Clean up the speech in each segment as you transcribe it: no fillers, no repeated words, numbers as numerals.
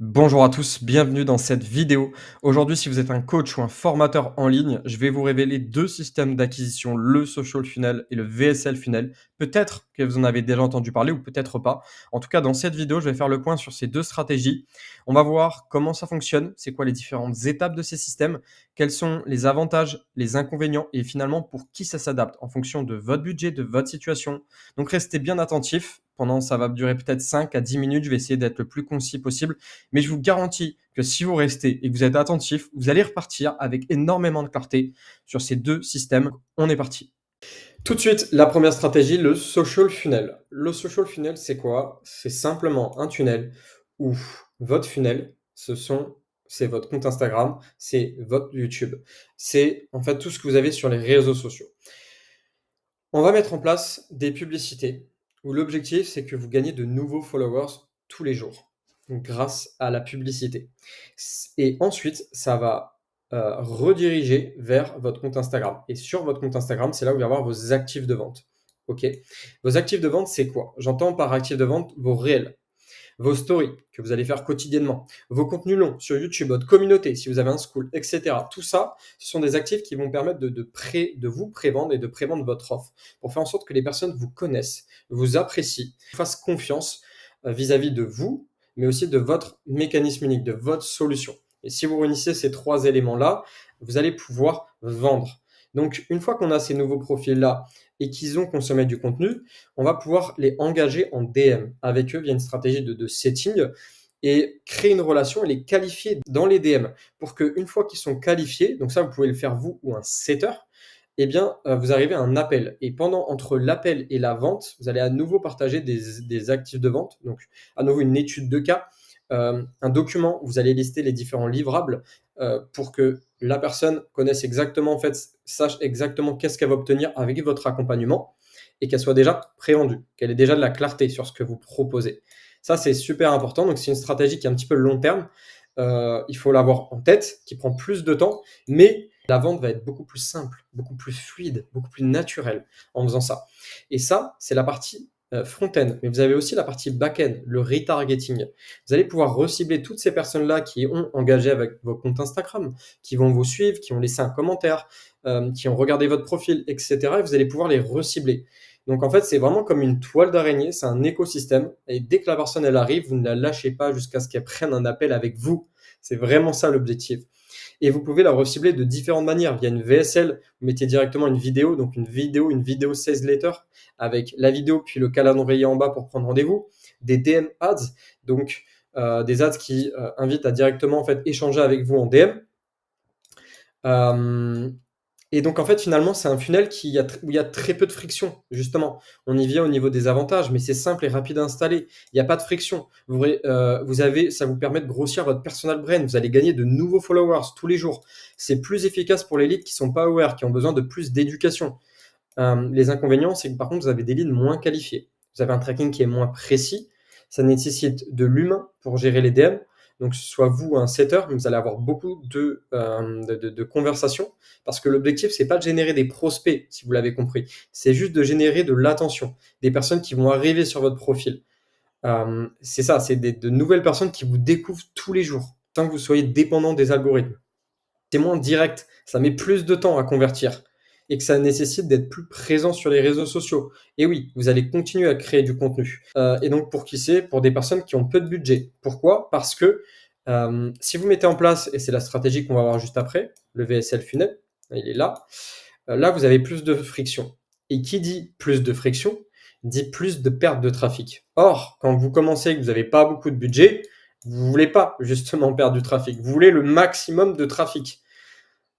Bonjour à tous, bienvenue dans cette vidéo. Aujourd'hui, si vous êtes un coach ou un formateur en ligne, je vais vous révéler deux systèmes d'acquisition, le Social Funnel et le VSL Funnel. Peut-être que vous en avez déjà entendu parler ou peut-être pas. En tout cas, dans cette vidéo, je vais faire le point sur ces deux stratégies. On va voir comment ça fonctionne, c'est quoi les différentes étapes de ces systèmes, quels sont les avantages, les inconvénients et finalement pour qui ça s'adapte en fonction de votre budget, de votre situation. Donc restez bien attentifs. Ça va durer peut-être 5 à 10 minutes. Je vais essayer d'être le plus concis possible. Mais je vous garantis que si vous restez et que vous êtes attentif, vous allez repartir avec énormément de clarté sur ces deux systèmes. On est parti. Tout de suite, la première stratégie, le social funnel. Le social funnel, c'est quoi? C'est simplement un tunnel où votre funnel, c'est votre compte Instagram, c'est votre YouTube. C'est en fait tout ce que vous avez sur les réseaux sociaux. On va mettre en place des publicités où l'objectif, c'est que vous gagnez de nouveaux followers tous les jours grâce à la publicité. Et ensuite, ça va rediriger vers votre compte Instagram. Et sur votre compte Instagram, c'est là où il va y avoir vos actifs de vente. OK? Vos actifs de vente, c'est quoi? J'entends par actifs de vente vos réels, vos stories que vous allez faire quotidiennement, vos contenus longs sur YouTube, votre communauté, si vous avez un school, etc. Tout ça, ce sont des actifs qui vont permettre de vous prévendre et de prévendre votre offre pour faire en sorte que les personnes vous connaissent, vous apprécient, vous fassent confiance vis-à-vis de vous, mais aussi de votre mécanisme unique, de votre solution. Et si vous réunissez ces trois éléments-là, vous allez pouvoir vendre. Donc, une fois qu'on a ces nouveaux profils-là et qu'ils ont consommé du contenu, on va pouvoir les engager en DM avec eux via une stratégie de setting et créer une relation et les qualifier dans les DM pour qu'une fois qu'ils sont qualifiés, donc ça vous pouvez le faire vous ou un setter, eh bien vous arrivez à un appel. Et entre l'appel et la vente, vous allez à nouveau partager des actifs de vente, donc à nouveau une étude de cas, un document où vous allez lister les différents livrables pour que la personne connaisse exactement, en fait, sache exactement qu'est-ce qu'elle va obtenir avec votre accompagnement et qu'elle soit déjà prévendue, qu'elle ait déjà de la clarté sur ce que vous proposez. Ça, c'est super important. Donc, c'est une stratégie qui est un petit peu long terme. Il faut l'avoir en tête, qui prend plus de temps, mais la vente va être beaucoup plus simple, beaucoup plus fluide, beaucoup plus naturelle en faisant ça. Et ça, c'est la partie front-end. Mais vous avez aussi la partie back-end, le retargeting. Vous allez pouvoir recibler toutes ces personnes-là qui ont engagé avec vos comptes Instagram, qui vont vous suivre, qui ont laissé un commentaire, qui ont regardé votre profil, etc. Et vous allez pouvoir les recibler. Donc en fait, c'est vraiment comme une toile d'araignée, c'est un écosystème. Et dès que la personne elle arrive, vous ne la lâchez pas jusqu'à ce qu'elle prenne un appel avec vous. C'est vraiment ça l'objectif. Et vous pouvez la recibler de différentes manières. Via une VSL, vous mettez directement une vidéo, donc une vidéo sales letter avec la vidéo puis le calendrier en bas pour prendre rendez-vous. Des DM ads, donc des ads qui invitent à directement en fait échanger avec vous en DM. Et donc en fait finalement c'est un funnel où il y a très peu de friction justement. On y vient au niveau des avantages, mais c'est simple et rapide à installer. Il n'y a pas de friction. Ça vous permet de grossir votre personal brand. Vous allez gagner de nouveaux followers tous les jours. C'est plus efficace pour les leads qui sont pas aware, qui ont besoin de plus d'éducation. Les inconvénients, c'est que par contre vous avez des leads moins qualifiés. Vous avez un tracking qui est moins précis. Ça nécessite de l'humain pour gérer les DM. Donc, ce soit vous ou un setter, vous allez avoir beaucoup de conversations parce que l'objectif, c'est pas de générer des prospects, si vous l'avez compris. C'est juste de générer de l'attention, des personnes qui vont arriver sur votre profil. C'est ça, c'est de nouvelles personnes qui vous découvrent tous les jours sans que vous soyez dépendant des algorithmes. C'est moins direct, ça met plus de temps à convertir et que ça nécessite d'être plus présent sur les réseaux sociaux. Et oui, vous allez continuer à créer du contenu. Et donc, pour qui c'est? Pour des personnes qui ont peu de budget. Pourquoi? Parce que si vous mettez en place, et c'est la stratégie qu'on va voir juste après, le VSL Funnel, il est là, là, vous avez plus de friction. Et qui dit plus de friction, dit plus de perte de trafic. Or, quand vous commencez et que vous n'avez pas beaucoup de budget, vous voulez pas justement perdre du trafic. Vous voulez le maximum de trafic.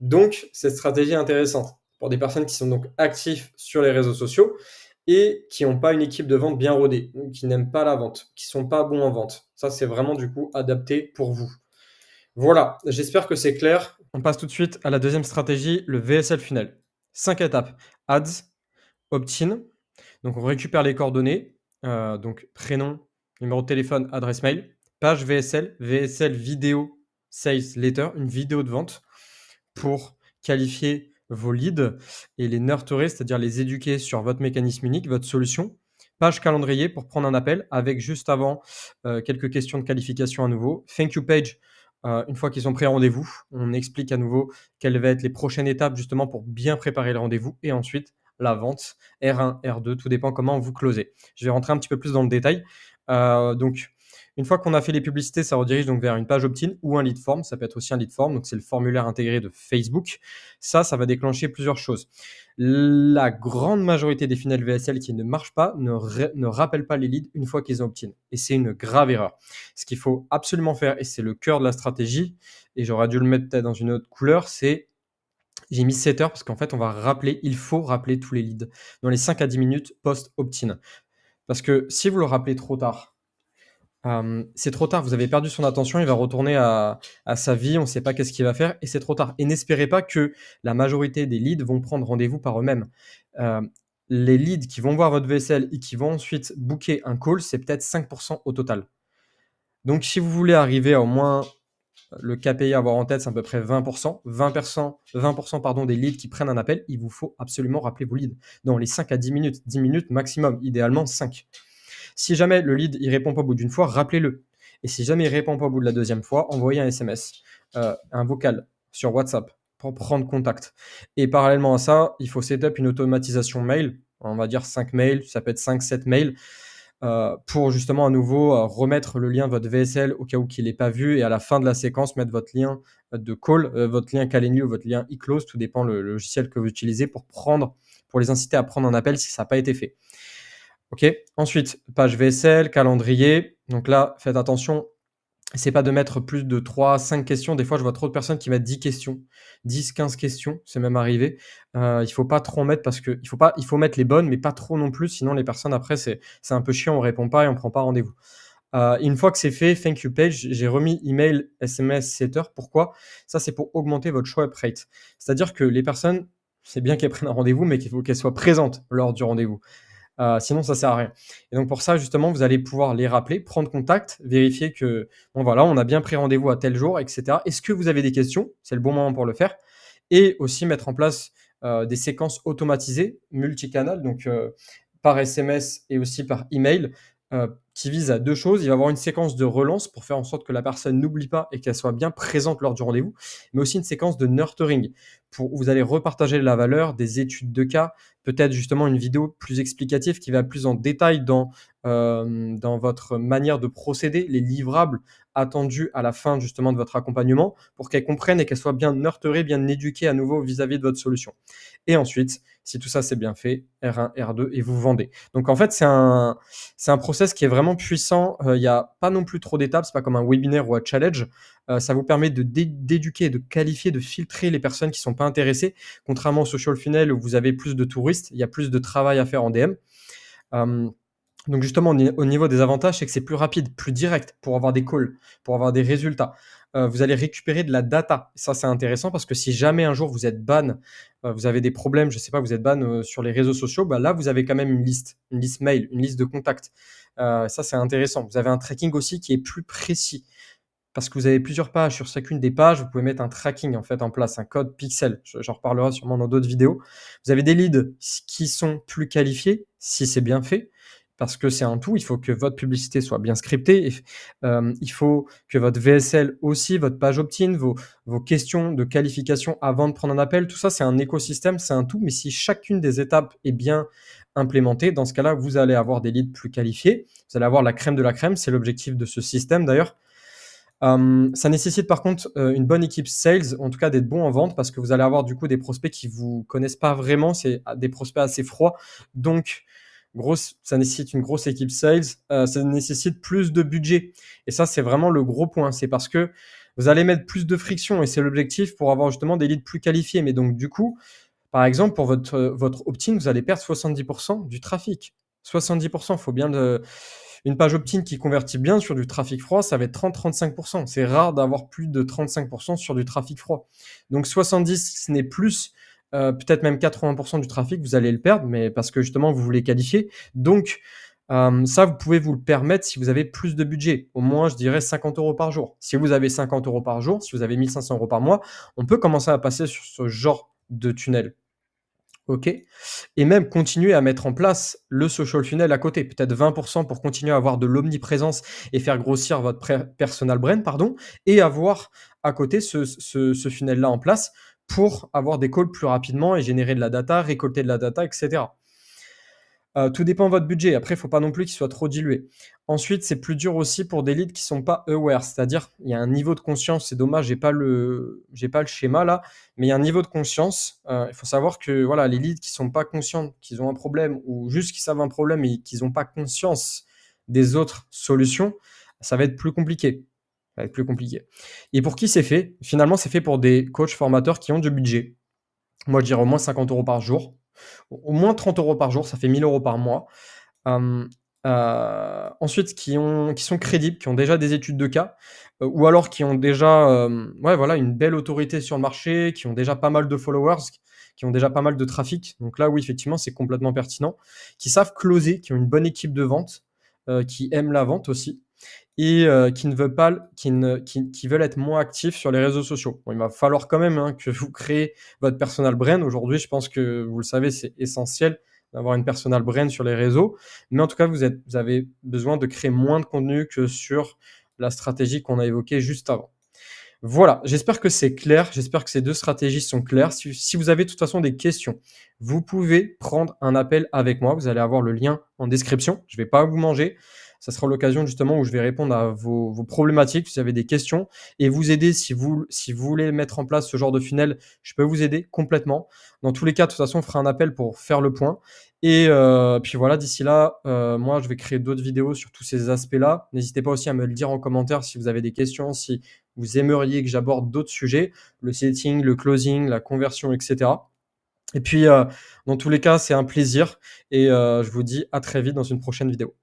Donc, cette stratégie est intéressante pour des personnes qui sont donc actifs sur les réseaux sociaux et qui n'ont pas une équipe de vente bien rodée, ou qui n'aiment pas la vente, qui sont pas bons en vente. Ça, c'est vraiment du coup adapté pour vous. Voilà, j'espère que c'est clair. On passe tout de suite à la deuxième stratégie, le VSL Funnel. 5 étapes. Ads, opt-in. Donc, on récupère les coordonnées, donc prénom, numéro de téléphone, adresse mail, page VSL, VSL vidéo sales letter, une vidéo de vente pour qualifier vos leads et les nurturer, c'est-à-dire les éduquer sur votre mécanisme unique, votre solution, Page calendrier pour prendre un appel avec juste avant, quelques questions de qualification à nouveau. Thank you page, une fois qu'ils ont pris rendez-vous, on explique à nouveau quelles va être les prochaines étapes justement pour bien préparer le rendez-vous et ensuite la vente, R1, R2, tout dépend comment vous closez. Je vais rentrer un petit peu plus dans le détail. Donc une fois qu'on a fait les publicités, ça redirige donc vers une page opt-in ou un lead form. Ça peut être aussi un lead form, donc c'est le formulaire intégré de Facebook. Ça va déclencher plusieurs choses. La grande majorité des funnels VSL qui ne marchent pas ne rappellent pas les leads une fois qu'ils ont opt-in. Et c'est une grave erreur. Ce qu'il faut absolument faire, et c'est le cœur de la stratégie, et j'aurais dû le mettre peut-être dans une autre couleur, c'est j'ai mis 7 heures parce qu'en fait, il faut rappeler tous les leads dans les 5 à 10 minutes post-opt-in. Parce que si vous le rappelez trop tard, c'est trop tard, vous avez perdu son attention, il va retourner à sa vie, on ne sait pas qu'est-ce qu'il va faire et c'est trop tard. Et n'espérez pas que la majorité des leads vont prendre rendez-vous par eux-mêmes. Les leads qui vont voir votre VSL et qui vont ensuite booker un call, c'est peut-être 5 au total. Donc si vous voulez arriver à au moins le KPI à avoir en tête, c'est à peu près 20 20 pardon, des leads qui prennent un appel, il vous faut absolument rappeler vos leads dans les 5 à 10 minutes, 10 minutes maximum, idéalement 5. Si jamais le lead il répond pas au bout d'une fois, rappelez-le. Et si jamais il répond pas au bout de la deuxième fois, envoyez un SMS, un vocal sur WhatsApp pour prendre contact. Et parallèlement à ça, il faut setup une automatisation mail, on va dire 5 mails, ça peut être 5-7 mails, pour justement à nouveau remettre le lien de votre VSL au cas où qu'il n'est pas vu et à la fin de la séquence mettre votre lien de call, votre lien Calendly ou votre lien eClose, tout dépend le logiciel que vous utilisez pour les inciter à prendre un appel si ça n'a pas été fait. Ok. Ensuite, page VSL, calendrier. Donc là, faites attention. C'est pas de mettre plus de 3-5 questions. Des fois, je vois trop de personnes qui mettent 10 questions, 10-15 questions. C'est même arrivé. Il faut pas trop en mettre parce que il faut mettre les bonnes, mais pas trop non plus. Sinon, les personnes après, c'est un peu chiant. On répond pas et on prend pas rendez-vous. Une fois que c'est fait, thank you page, j'ai remis email, SMS, setter. Pourquoi? Ça, c'est pour augmenter votre show up rate. C'est-à-dire que les personnes, c'est bien qu'elles prennent un rendez-vous, mais qu'il faut qu'elles soient présentes lors du rendez-vous. Sinon, ça sert à rien. Et donc pour ça, justement, vous allez pouvoir les rappeler, prendre contact, vérifier que, bon voilà, on a bien pris rendez-vous à tel jour, etc. Est-ce que vous avez des questions? C'est le bon moment pour le faire. Et aussi mettre en place des séquences automatisées, multicanales, donc par SMS et aussi par email, qui visent à deux choses. Il va y avoir une séquence de relance pour faire en sorte que la personne n'oublie pas et qu'elle soit bien présente lors du rendez-vous, mais aussi une séquence de nurturing où vous allez repartager la valeur, des études de cas, peut-être justement une vidéo plus explicative qui va plus en détail dans votre manière de procéder, les livrables attendus à la fin justement de votre accompagnement pour qu'elle comprenne et qu'elle soit bien nurturée, bien éduquée à nouveau vis-à-vis de votre solution. Et ensuite, si tout ça c'est bien fait, R1, R2 et vous vendez. Donc en fait, c'est un process qui est vraiment puissant. Il n'y a pas non plus trop d'étapes, c'est pas comme un webinaire ou un challenge. Ça vous permet d'éduquer, de qualifier, de filtrer les personnes qui sont pas intéressées. Contrairement au social funnel où vous avez plus de touristes, il y a plus de travail à faire en DM. Donc justement, au niveau des avantages, c'est que c'est plus rapide, plus direct pour avoir des calls, pour avoir des résultats. Vous allez récupérer de la data. Ça, c'est intéressant parce que si jamais un jour vous êtes ban, vous avez des problèmes, je sais pas, vous êtes ban sur les réseaux sociaux, bah là, vous avez quand même une liste mail, une liste de contacts. Ça, c'est intéressant. Vous avez un tracking aussi qui est plus précis parce que vous avez plusieurs pages. Sur chacune des pages, vous pouvez mettre un tracking en fait en place, un code pixel. J'en reparlerai sûrement dans d'autres vidéos. Vous avez des leads qui sont plus qualifiés si c'est bien fait. Parce que c'est un tout, il faut que votre publicité soit bien scriptée, il faut que votre VSL aussi, votre page opt-in, vos questions de qualification avant de prendre un appel, tout ça c'est un écosystème, c'est un tout, mais si chacune des étapes est bien implémentée, dans ce cas-là, vous allez avoir des leads plus qualifiés, vous allez avoir la crème de la crème, c'est l'objectif de ce système d'ailleurs. Ça nécessite par contre une bonne équipe sales, en tout cas d'être bon en vente, parce que vous allez avoir du coup des prospects qui vous connaissent pas vraiment, c'est des prospects assez froids, donc ça nécessite une grosse équipe sales, ça nécessite plus de budget. Et ça, c'est vraiment le gros point. C'est parce que vous allez mettre plus de friction et c'est l'objectif pour avoir justement des leads plus qualifiés. Mais donc, du coup, par exemple, pour votre opt-in, vous allez perdre 70% du trafic. 70%, faut bien une page opt-in qui convertit bien sur du trafic froid, ça va être 30-35%. C'est rare d'avoir plus de 35% sur du trafic froid. Donc 70, ce n'est plus peut-être même 80% du trafic, vous allez le perdre, mais parce que justement, vous voulez qualifier. Donc, ça, vous pouvez vous le permettre si vous avez plus de budget. Au moins, je dirais 50 € par jour. Si vous avez 50 € par jour, si vous avez 1 500 € par mois, on peut commencer à passer sur ce genre de tunnel. OK, et même continuer à mettre en place le social funnel à côté, peut-être 20 pour continuer à avoir de l'omniprésence et faire grossir votre personal brand, pardon, et avoir à côté ce funnel-là en place pour avoir des calls plus rapidement et générer de la data, récolter de la data, et cetera. Tout dépend de votre budget. Après, il faut pas non plus qu'il soit trop dilué. Ensuite, c'est plus dur aussi pour des leads qui sont pas aware, c'est-à-dire il y a un niveau de conscience, c'est dommage, j'ai pas le schéma là, mais il y a un niveau de conscience. Il faut savoir que voilà, les leads qui sont pas conscients qu'ils ont un problème ou juste qu'ils savent un problème et qu'ils ont pas conscience des autres solutions, ça va être plus compliqué. Ça va être plus compliqué. Et pour qui c'est fait? Finalement, c'est fait pour des coachs formateurs qui ont du budget. Moi, je dirais au moins 50 € par jour. Au moins 30 € par jour, ça fait 1 000 € par mois. Hem, ensuite qui sont crédibles, qui ont déjà des études de cas, ou alors qui ont déjà, ouais, voilà, une belle autorité sur le marché, qui ont déjà pas mal de followers, qui ont déjà pas mal de trafic. Donc là, oui, effectivement, c'est complètement pertinent. Qui savent closer, qui ont une bonne équipe de vente, qui aiment la vente aussi et qui ne veulent pas qui veulent être moins actifs sur les réseaux sociaux. Bon, il va falloir quand même, hein, que vous créez votre personal brand. Aujourd'hui, je pense que vous le savez, c'est essentiel d'avoir une personal brand sur les réseaux. Mais en tout cas, vous avez besoin de créer moins de contenu que sur la stratégie qu'on a évoquée juste avant. Voilà, j'espère que c'est clair, j'espère que ces 2 stratégies sont claires. Si vous avez de toute façon des questions, vous pouvez prendre un appel avec moi. Vous allez avoir le lien en description. Je ne vais pas vous manger. Ça sera l'occasion justement où je vais répondre à vos problématiques, si vous avez des questions et vous aider si vous voulez mettre en place ce genre de funnel, je peux vous aider complètement. Dans tous les cas, de toute façon, on fera un appel pour faire le point et puis voilà, d'ici là, moi, je vais créer d'autres vidéos sur tous ces aspects-là. N'hésitez pas aussi à me le dire en commentaire si vous avez des questions, si vous aimeriez que j'aborde d'autres sujets, le setting, le closing, la conversion, et cetera. Et puis, dans tous les cas, c'est un plaisir et je vous dis à très vite dans une prochaine vidéo.